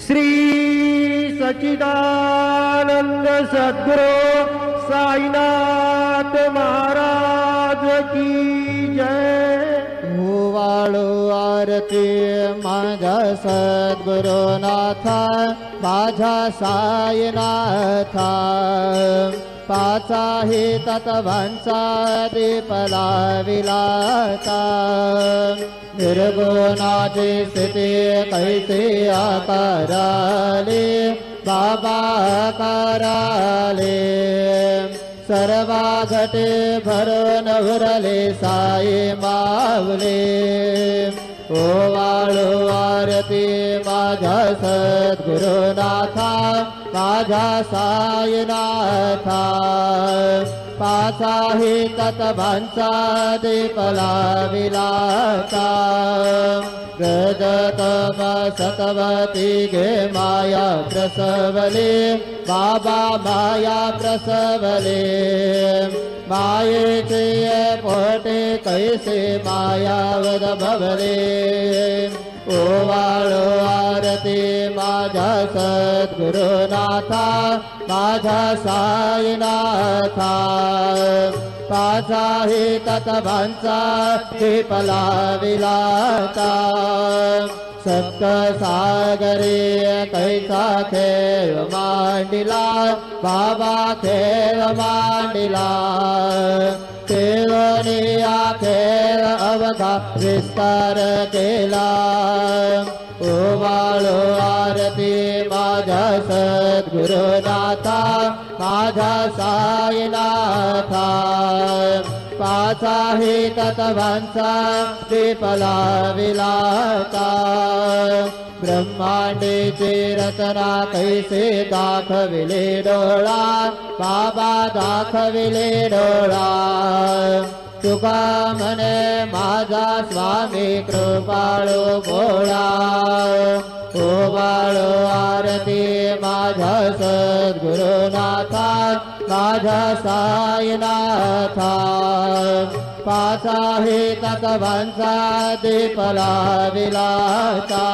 श्री सच्चिदानंद सद्गुरु साईनाथ महाराज की जय। भुवाळो आरती माझा सद्गुरुनाथा, माझा साईनाथा, पाचाही तत्वांचा दीपला विलाता, निर्गुणाची स्थिती कैसी आकाराले, बाबा आकाराले, सर्वा घटे भरून उरले साई मावले, ओवाळो आरती माझा सद्गुरुनाथा, माझा साईनाथा, पाचाही तत्वांचा दीपला विलाता, गजतम सतवती गे माया प्रसवले, बाबा माया प्रसवले, मायेचे पोटे कैसे मायावद भवले, ओवाळो आरती माझा सद्गुरुनाथा, माझा साईनाथा, पाचाही तत्वांचा दीपला विलाता, सप्त सागरे कैसा खेळ मांडिला, बाबा खेळ मांडिला, केवनिया खेळ अवघा विस्तार केला, ओवाळो आरती माझा सद्गुरुनाथा, माझा साईनाथा, पाचाही तत्वांचा दीपला विलाता, ब्रह्मांडेची रचना कैसे दाखविले डोळा, बाबा दाखविले डोळा, तुका म्हणे माझा स्वामी कृपाळू भोळा, ओवाळो आरती माझा सद्गुरुनाथा, माझा साईनाथा, पाचाही तत्वांचा दीपला विलाता,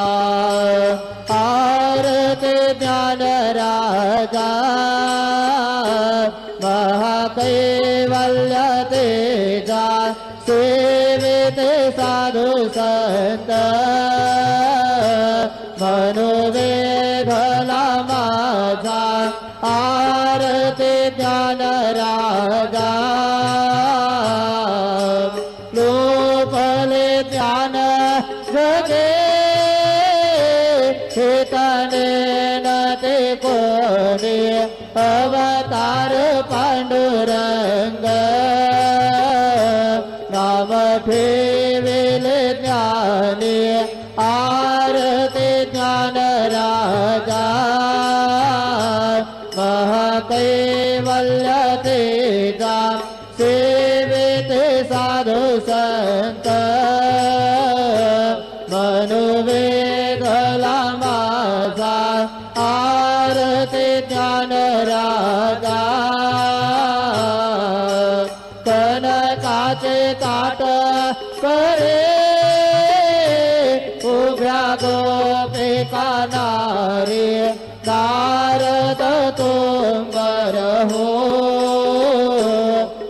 आरती ज्ञान राजा महाकैवल्य तेजा, सेवित साधु संत मनोवेधला माझा, आरती ज्ञान राजा लोपले ज्ञान जगे, हेतने न ते कोणी अवतार पांडुरंग, नाम ठेविले ज्ञानी, आरती ज्ञान राजा महाकैवल्य तेजा, सेवित साधु संत मनोवेधला माझा, आरती ज्ञान राजा कनकाचे काट करे, उभ्या गोपिका नारी, नारद तुंबर हो,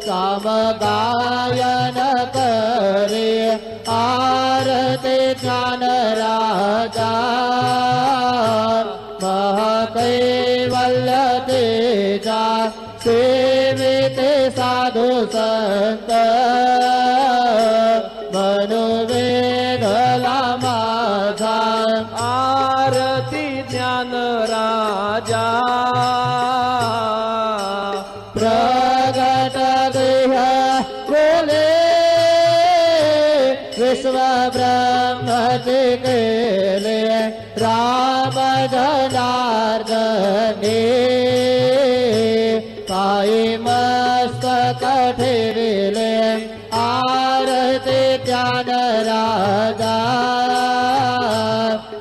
काम गायन करे, आरती ज्ञान राजा महाकैवल्य तेजा, सेवित साधु संत मनोवेधला माझा, आरती ज्ञान राजा प्रगट देह बोले, विश्व ब्रह्मचे केले, राम जनार्दने, पायी मस्तक ठेविले, आरती ज्ञान राजा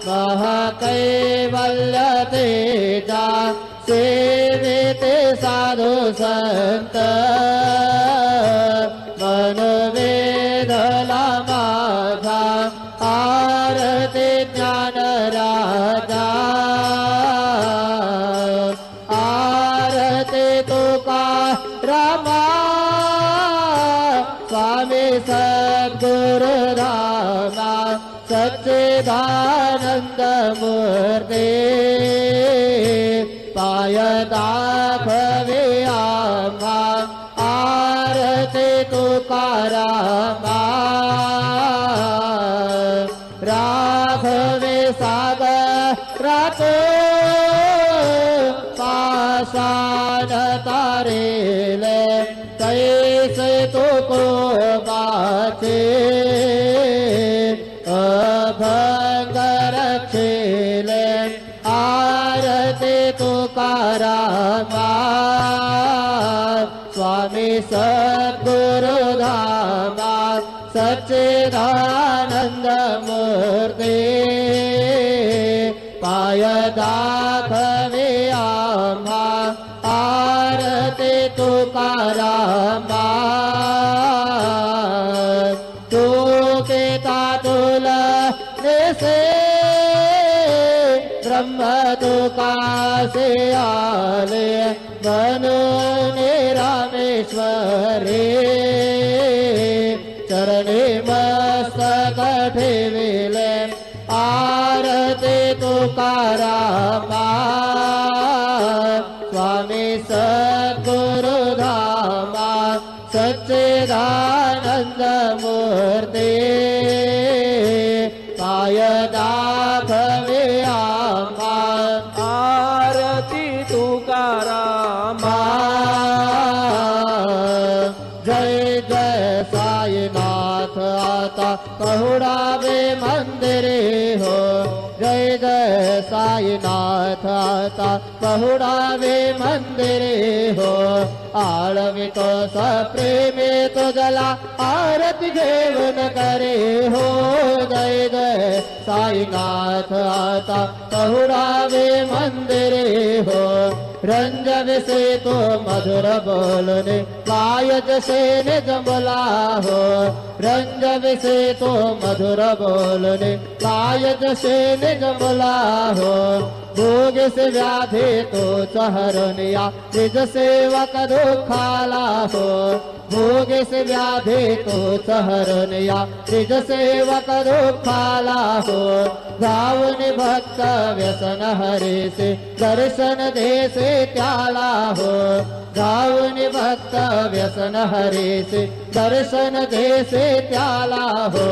महाकैवल्य तेजा, सेवित साधु संत मनोवेधला माझा, आरती ज्ञान राजा स्वामी सद्गुरुधामा सच्चिदानंद मूर्ति पाय दाखवे आम्हा आरती तुकारामा राघवे सागरात पाषाण तारेले कैसे तुको बाचे अभंग रक्षेले आरती तुकारामा स्वामी सद्गुरुधामा सच्चिदानंद मूर्ति पाय दाखवे आम्हा आरती तुकारामा तू पिता तुलसे ब्रह्म तुकासे आले बनून रामेश्वरी चरणे मस्तक ठेविले आरती तुकारामा स्वामी सद्गुरुधामा सच्चिदानंद मूर्ति पाय दाखवे आम्हा आरती तुकारामा जय जय साईनाथ आता पहुड़ावे मंदिरे हो जय जय साईनाथ आता पहुड़ावे मंदिरे हो आळवी तो सप्रेमे तो जला आरती घेऊन करे हो जय जय साईनाथ आता पहुड़ावे मंदिरे हो रंजन से तो मधुर बोलने पायज से निज बोला हो रंजन से तो मधुर बोलने पायज से निज बोला हो भोग से व्याधि तो चहरनिया निज सेवक दुखाला हो भोग से व्याधि तो चहरनिया निज सेवक दुखाला हो गावन भक्त व्यसन हरे से दर्शन दे से त्याला हो गावन भक्त व्यसन हरे से दर्शन दे से त्याला हो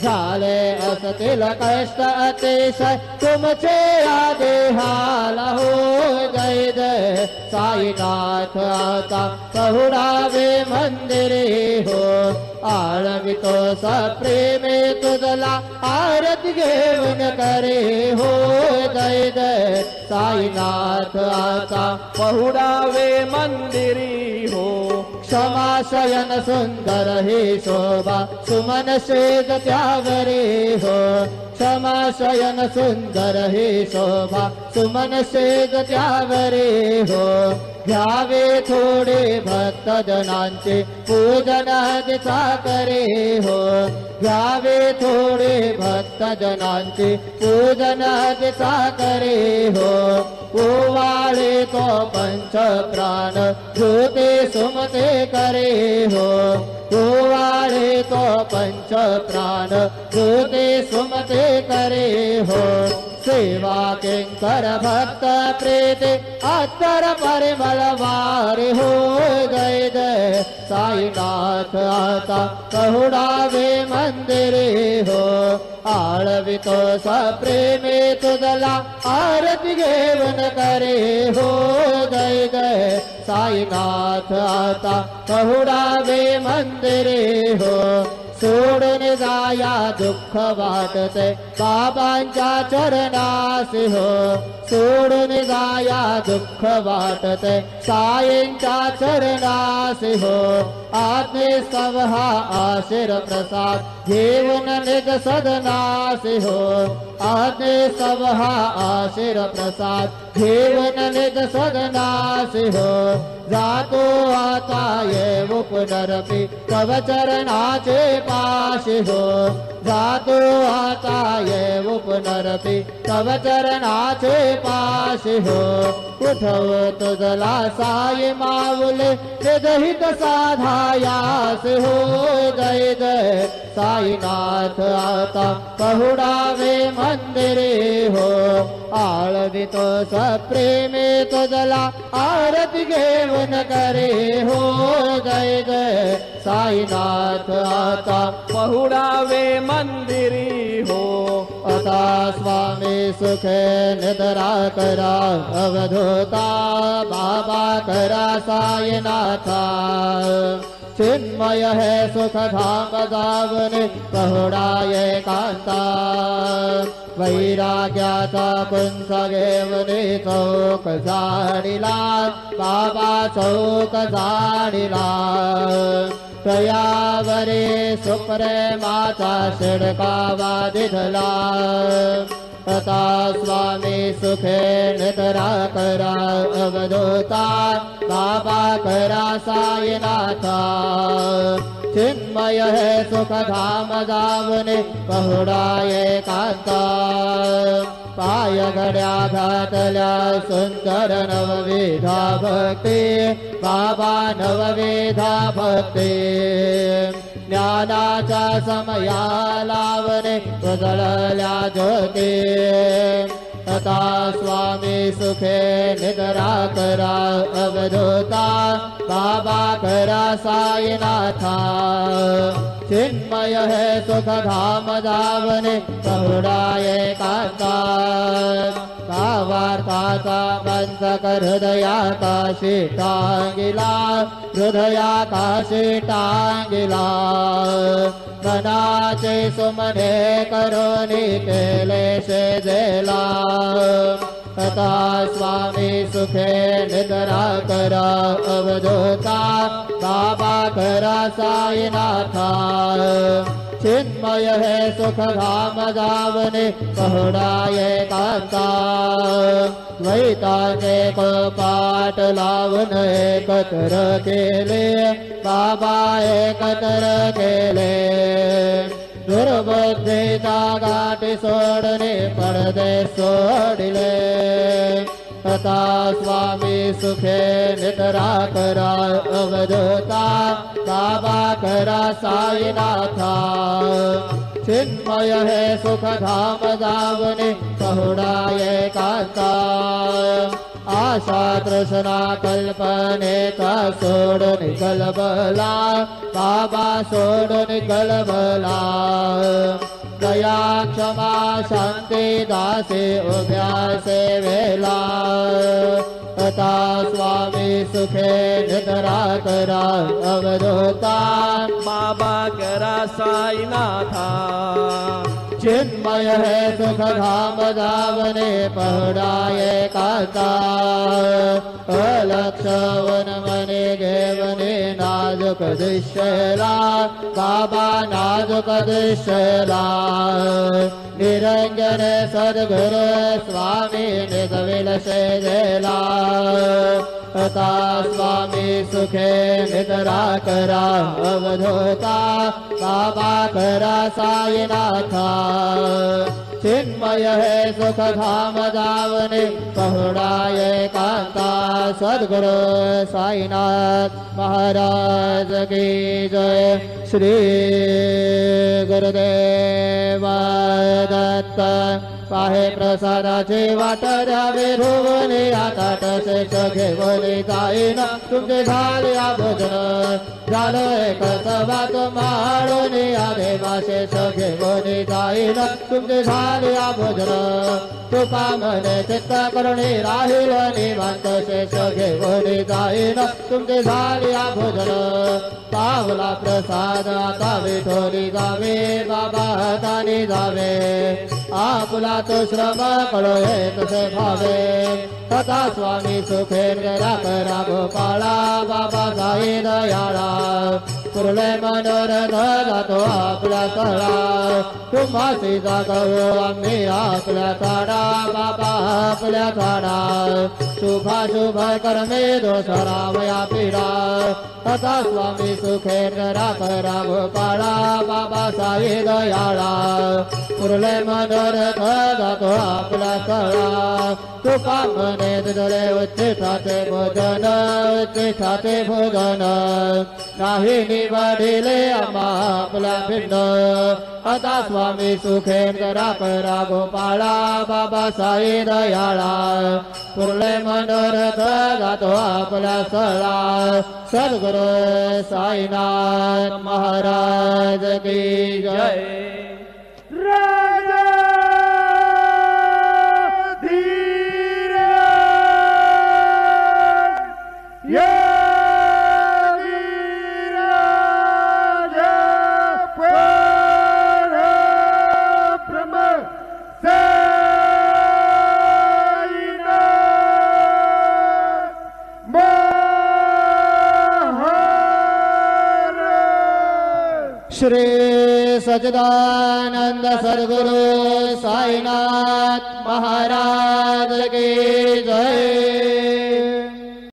झाले असतील कष्ट अतिशय तुमचे आदे हाल हो जय जय साईनाथ आता पहुड़ावे मंदिरे हो आळवी तो सप्रेमे तुझला आरती घेऊन करे हो जय जय साईनाथ आता पहुड़ावे मंदिरी हो क्षमा शयन सुंदर ही शोभा सुमन शेज त्यावरे हो क्षमा शयन सुंदर ही शोभा सुमन शेज त्यावरे हो घ्यावे थोडे भक्त जनांचे पूजन दिसा करे हो घ्यावे थोडे भक्त जनांचे पूजन दिसा करे हो ओवाळे तो पंच प्राण ज्योते सुमते करे हो ओवाळे तो पंच प्राण ज्योते सुमते करे हो सेवा किंकर भक्त प्रीति अत्तर परिमल वारे हो जय जय साईनाथ आता पहुड़ावे मंदिरे हो आळवी तो सप्रेमे तुझला आरती घेऊन करे हो जय जय साईनाथ आता पहुड़ावे मंदिरे हो सोडून जाया दुःख वाटते बाबांच्या चरणासी हो सोडून जाया दुःख वाटते साईंच्या चरणासी हो आत्मे सवहा आशीर प्रसाद घेऊन निज सदनासी हो आत्मे सवहा आशीर प्रसाद घेऊन निज सदनासी हो जातो आता येऊ पुनरपि तव चरणाचे पाशी हो जातो आता येऊ पुनरपि तव चरणाचे पाशी हो उठव तुझला साई माऊले निजहित साधायास हो जय जय साईनाथ आता पहुडावे मंदिरे हो आळवितो सप्रेमे तुझला आरती घेऊन करे हो जय जय साईनाथ आता पहुडावे मंदिरी हो आता स्वामी सुखे निद्रा करा अवधूता बाबा करा साईनाथा चिन्मय है सुख धाम जावने पहुडाये कांता वैराग्याचा कुंच घेवने चौक झाडिला बाबा चौक झाडिला प्रयावरे सुप्रेमाचा शिडकावा दिधला आता स्वामी सुखे निद्रा करा अवधूता बाबा करा साईनाथा चिन्मय है सुख धाम जावने पहुडाये कांता पाय घड्या घातल्या सुंदर नवविधा भक्ती बाबा नवविधा भक्ती ज्ञानाच्या समया लावणे उजळल्या ज्योती तथा स्वामी सुखे निद्रा करा अवधूता बाबा करा साईनाथा चिन्मय है सुख धाम जावने पहुडाये कांता कावार्ताचा पंचक हृदयाकाशी टांगिला हृदयाकाशी टांगिला मनाचे सुमने करोनी केले शेजेला तथा स्वामी सुखे निद्रा करा अवधूता बाबा करा साईनाथा चिन्मय है सुख धाम जावने पहुडाये कांता द्वैताचे कपाट लावून एकत्र केले बाबा एकत्र केले दुर्बुद्धीचा गाठी सोडणे पडदे सोडिले तथा स्वामी सुखे निद्रा करा अवधूता बाबा करा साईनाथा चिन्मय है सुख धाम जावने पहुडाये कांता आशा तृष्णा कल्पनेचा सोडून कलबला बाबा सोडून कलबला दया क्षमा शांती दासे उभ्या सेवेला तथा स्वामी सुखे निद्रा करा अवधूता बाबा करा साईनाथा चिन्मय है सुख धाम जावने पहुडाये कांता अलक्ष वन मने घेवने नाजुक दिशला बाबा नाजुक दिशला निरंजन सद्गुरु स्वामी निजविल शेजेला तथा स्वामी सुखे निद्रा करा अवधूता बाबा करा साईनाथा चिन्मय है सुख धाम जावने पहुडाये कांता सद्गुरु साईनाथ महाराज की जय श्री गुरुदेव दत्त पाहे प्रसादाची वाट द्यावे धुवने आता शेष घेवले जाईन तुमचे झाले भोजन झालं एक सभा तुम्हाडून आधे शेष घेवले जाईन तुमचे झाले भोजन कृपा मने चित्त करुणी राहील निवांत शेष घेवले जाईन तुमचे झाले भोजन पावला प्रसाद आता विठोली जावे बाबा हाताने जावे आपुला तो श्रम कळो तसे भावे तथा स्वामी सुखे निद्रा करा गोपाळा बाबा साई दयाळा पुरले मनोरथ जातो आपल्या तळा तुम्हासी जागो आम्ही आपल्या झाडा बाबा आपल्या झाडा शुभाशुभ कर्मे दोषरावया पीडा तथा स्वामी सुखे निराकरा गोपाळा बाबासाई दयाळा पुरले मनोरथ जातो आपला स्थळा तुका मने दिले उच्चिष्ठाचे भोजन उच्चिष्ठाचे भोजन नाही निवडिले आम्हा आपला भिन्न आता स्वामी सुखे निराकरा गोपाळा बाबासाई दयाळा पुरले मनोरथ जातो आपल्या स्थळा सद्गुरु साईनाथ महाराज की जय राजा धीरज श्री सच्चिदानंद सद्गुरु साईनाथ महाराज की